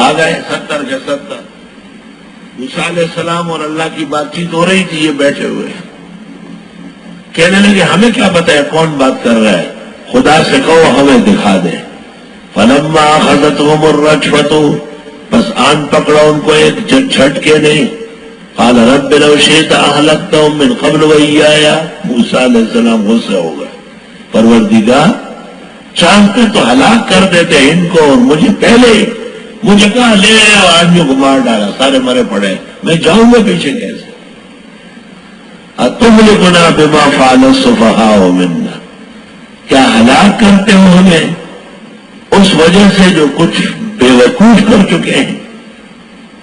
آ گئے 70 کے 70. موسیٰ علیہ السلام اور اللہ کی بات چیت ہو رہی تھی، یہ بیٹھے ہوئے کہنے لگے ہمیں کیا پتہ ہے کون بات کر رہا ہے، خدا سے کہو ہمیں دکھا دے. فلما اخذتهم الرجفة، بس آن پکڑا ان کو ایک جھٹکے نے. قال رب لو شئت اهلكتهم من قبل وإياي، موسیٰ علیہ السلام غصہ ہو گئے، پروردگار چاہتے تو ہلاک کر دیتے ان کو اور مجھے پہلے ہی. مجھے کہا لے اور آدمیوں کو مار ڈالا، سارے مرے پڑے، میں جاؤں گا پیچھے کیسے؟ اتهلكنا بما فعل السفهاء منا، کیا ہلاک کرتے ہو ہمیں اس وجہ سے جو کچھ بے وقوف کر چکے ہیں.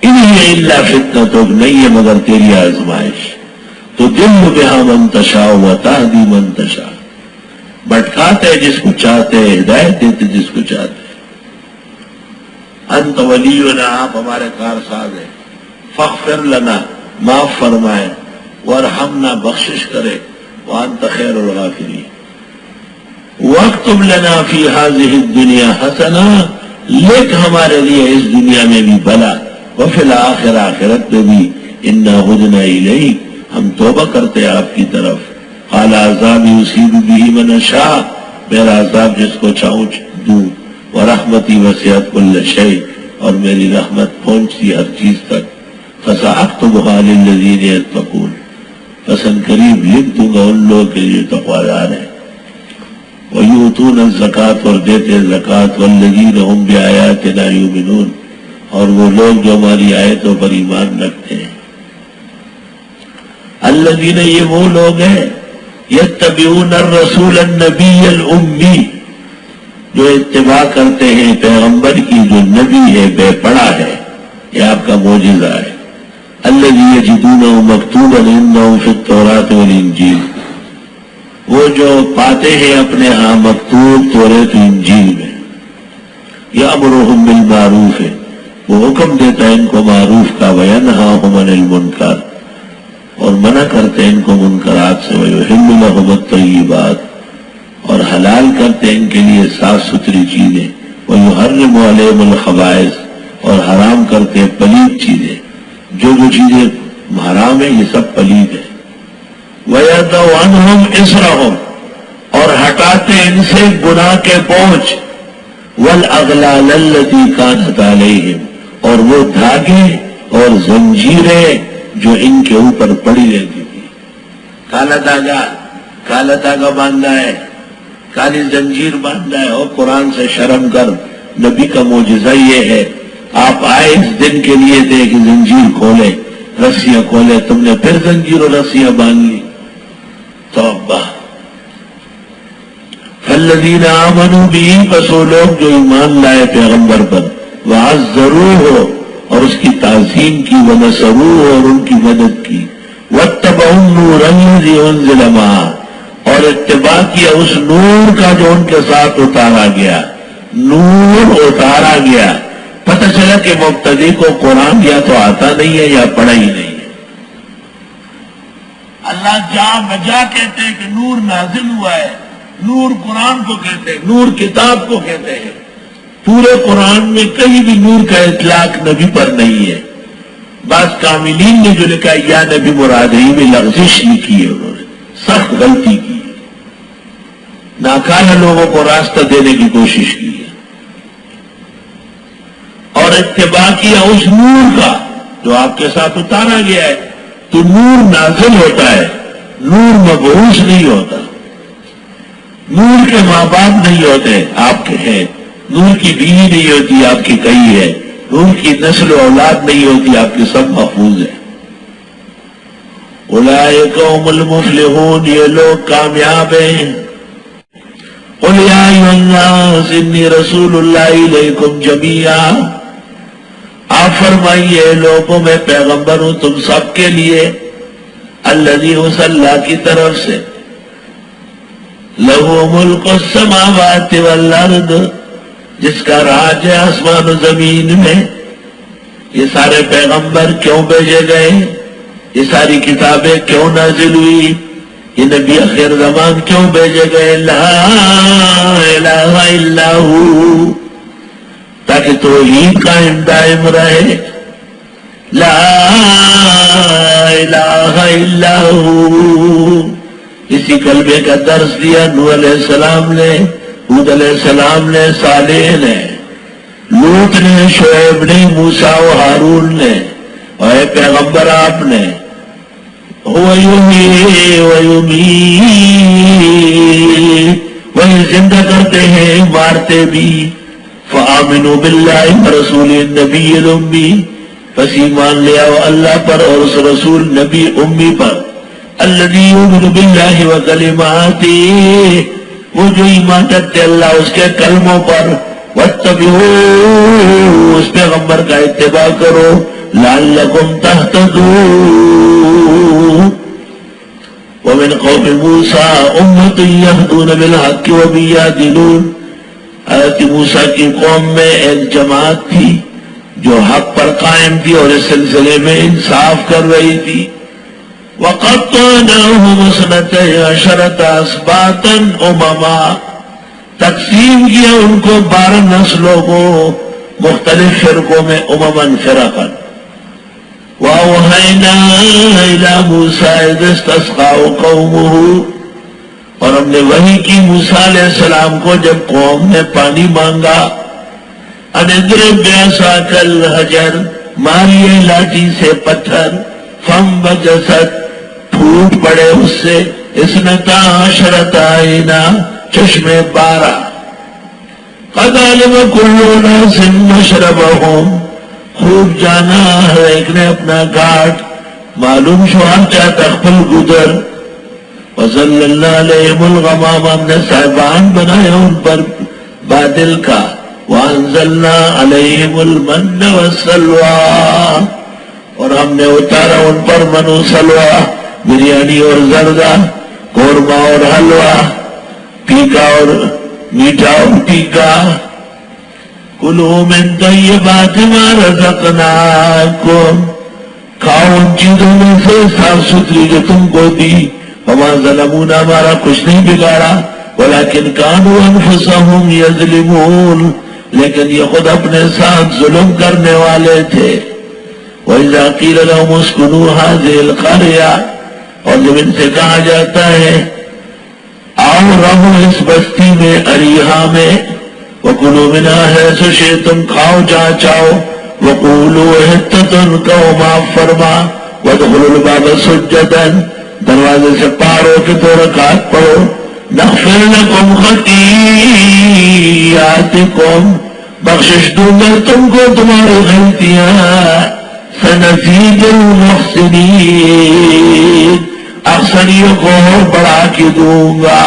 ان ہی الا فتنتک، نہیں ہے مگر تیری آزمائش. تو تضل بہا من تشاء وتہدی من تشاء، بھٹکاتے جس کو چاہتے، ہدایت دیتے جس کو چاہتے. انت ولینا، آپ ہمارے کارساز ہیں. فاغفر لنا، معاف فرمائے. وارحمنا، بخشش کرے. وانت خیر الغافرین. واکتب لنا فی هذه الدنیا حسنہ، لکھ ہمارے لیے اس دنیا میں بھی بھلا، وفی الآخرہ، آخرت میں بھی. انا ہدنا الیک، ہم توبہ کرتے آپ کی طرف. قال عذابی اصیب به من اشاء، میرا عذاب جس کو چاہوں دوں. ورحمتی وسعت کل شیء، اور میری رحمت پہنچتی ہر چیز تک. فساکتبها للذین یتقون، پسند قریب لکھ دوں گا ان لوگوں کے لیے تقویدار ہیں. وَيُؤْتُونَ الزَّكَاةَ، اور دیتے زکوٰۃ. وَالَّذِينَ هُمْ بِآيَاتِنَا يُؤْمِنُونَ، اور وہ لوگ جو ہماری آیتوں پر ایمان رکھتے ہیں. الذین، یہ وہ لوگ ہیں یتبعون الرسول النبی الأمی، جو اتباع کرتے ہیں پیغمبر کی جو نبی ہے، بے پڑھا ہے، یہ آپ کا معجزہ ہے. الذی یجدونہ مکتوبا عندہم فی التوراۃ والانجیل، وہ جو پاتے ہیں اپنے ہاں مکتوب توریت و انجیل میں. یأمرہم بالمعروف، وہ حکم دیتا ہے ان کو معروف کا. وینہاہم عن المنکر، اور منع کرتے ہیں ان کو منکرات سے. ویحل لہم الطیبات، اور حلال کرتے ہیں ان کے لیے صاف ستھری چیزیں. ویحرم علیہم الخبائث، اور حرام کرتے ہیں پلید چیزیں. جو چیزیں حرام ہیں یہ سب پلید ہے. وَيَدَعُ عَنْهُمْ إِصْرَهُمْ، اور ہٹاتے ان سے گناہ کے بوجھ. وَالْأَغْلَالَ الَّتِي كَانَتْ عَلَيْهِمْ، اور وہ دھاگے اور زنجیریں جو ان کے اوپر پڑی رہتی تھی. کالا دھاگا باندھا ہے، کالی زنجیر باندھا ہے. اور قرآن سے شرم کر، نبی کا معجزہ یہ ہے. آپ آئے اس دن کے لیے تھے کہ زنجیر کھولے، رسیاں کھولے، تم نے پھر زنجیر اور رسیاں باندھ لی. توبہ. فالذین آمنوا بہ، پس وہ لوگ جو ایمان لائے پیغمبر پر. وعزروہ، اور اس کی تعظیم کی. ونصروہ، اور ان کی مدد کی. واتبعوا النور الذی انزل معہ، اور اتباع کیا اس نور کا جو ان کے ساتھ اتارا گیا. نور اتارا گیا. پتہ چلا کہ مبتدی کو قرآن یا تو آتا نہیں ہے یا پڑھا ہی نہیں ہے. اللہ جا بجا کہتے ہیں کہ نور نازل ہوا ہے. نور قرآن کو کہتے ہیں، نور کتاب کو کہتے ہیں. پورے قرآن میں کہیں بھی نور کا اطلاق نبی پر نہیں ہے. بعض کاملین نے جو لکھا یا نبی مراد ہی میں لغزش لکھی ہے، انہوں نے سخت غلطی کی ہے. ناکارہ لوگوں کو راستہ دینے کی کوشش کی ہے. اور اتباع کیا اس نور کا جو آپ کے ساتھ اتارا گیا ہے. تو نور نازل ہوتا ہے، نور مبعوث نہیں ہوتا. نور کے ماں باپ نہیں ہوتے، آپ کے ہیں. نور کی بیوی نہیں ہوتی، آپ کی کئی ہے. نور کی نسل و اولاد نہیں ہوتی، آپ کے سب محفوظ ہیں. اولئک هم المفلحون، یہ لوگ کامیاب ہیں. قل یا ایھا الناس انی رسول اللہ الیکم جمیعا، آپ فرمائیے لوگوں میں پیغمبر ہوں تم سب کے لیے. الذی، اس اللہ کی طرف سے. لہ ملک السماوات والارض، جس کا راج ہے آسمان و زمین میں. یہ سارے پیغمبر کیوں بھیجے گئے؟ یہ ساری کتابیں کیوں نازل ہوئی؟ یہ نبی آخر زمان کیوں بھیجے گئے؟ لا الہ الا ہو، تاکہ توحید قائم دائم رہے. لا الہ الا ہو. اسی کلمے کا درس دیا نوح علیہ السلام نے، ہود علیہ السلام نے، صالح نے، لوط نے، شعیب نے، موسیٰ و ہارون نے، اور اے پیغمبر آپ نے. وَيُحْيِي وَيُمِيتُ، وہی زندہ کرتے ہیں مارتے بھی. فَآمِنُوا بِاللَّهِ وَرَسُولِ النَّبِيِّ الْأُمِّيِّ، پس ایمان لے آؤ اللہ پر اور اس رسول نبی امی پر. الَّذِي يُؤْمِنُ بِاللَّهِ وَكَلِمَاتِهِ، وہ جو ایمان رکھتے اللہ اس کے کلموں پر. وَاتَّبِعُوا، اس پیغمبر کا اتباع کرو. لَعَلَّكُمْ تَهْتَدُونَ. وَمِنْ قَوْمِ مُوسَىٰ أُمَّةٌ يَهْدُونَ بِالْحَقِّ وَبِهِ يَعْدِلُونَ. حضرت موسیٰ کی قوم میں ایک جماعت تھی جو حق پر قائم تھی اور اس سلسلے میں انصاف کر رہی تھی. وَقَطَّعْنَاهُمْ اثْنَتَيْ عَشَرَةَ أَسْبَاطًا أُمَمًا، تقسیم کیا ان کو 12 نسلوں کو مختلف فرقوں میں، امماً فرقاً. وَأَوْحَيْنَا إِلَىٰ مُوسَىٰ إِذِ اسْتَسْقَاهُ قَوْمُهُ، اور ہم نے وحی کی موسیٰ علیہ السلام کو جب قوم نے پانی مانگا. أَنِ اضْرِب بِعَصَاكَ الْحَجَرَ، ماریے لاٹھی سے پتھر. فَانبَجَسَتْ، پھوٹ پڑے اس سے. اثنتا عشرۃ عینا، چشمے 12. قَدْ عَلِمَ كُلُّ أُنَاسٍ مَشْرَبَهُمْ، خوب جانا ہر ایک نے اپنا گھاٹ. معلوم شوہر چاہتا خپل گزر. وَظَلَّلْنَا عَلَيْهِمُ الْغَمَامَ، ہم نے صاحبان بنایا ان پر بادل کا. وَأَنزَلْنَا عَلَيْهِمُ الْمَنَّ وَالسَّلْوَىٰ، اور ہم نے اتارا ان پر من و سلوہ، بریانی اور زردہ، قورمہ اور حلوہ، پھیکا اور میٹھا اور ٹیکا. کُلُوا مِن طَیِّبَاتِ مَا رَزَقْنَاکُمْ، کھاؤ ان چیزوں میں سے صاف ستھری جو تم کو دی. وَمَا ظَلَمُونَا، ہمارا کچھ نہیں بگاڑا. وَلَٰكِنْ كَانُوا أَنفُسَهُمْ يَظْلِمُونَ، لیکن یہ خود اپنے ساتھ ظلم کرنے والے تھے. وَإِذَا قِيلَ لَهُمُ اسْكُنُوا هَٰذِهِ الْقَرْيَةَ، اور جب ان سے کہا جاتا ہے آؤ رہو اس بستی میں، اریحا میں. وَكُلُوا مِنْهَا حَيْثُ شِئْتُمْ، کھاؤ جہاں چاہو. وَقُولُوا حِطَّةٌ، کہو معاف فرما. وَادْخُلُوا الْبَابَ سُجَّدًا، دروازے سے پار ہو کے 2 رکعت پڑھو. نَغْفِرْ لَكُمْ خَطِیئَاتِکُمْ، بخشش دوں گا تم کو تمہاری غلطیاں. سَنَزِيدُ الْمُحْسِنِينَ، احسنیوں کو اور بڑھا کے دوں گا.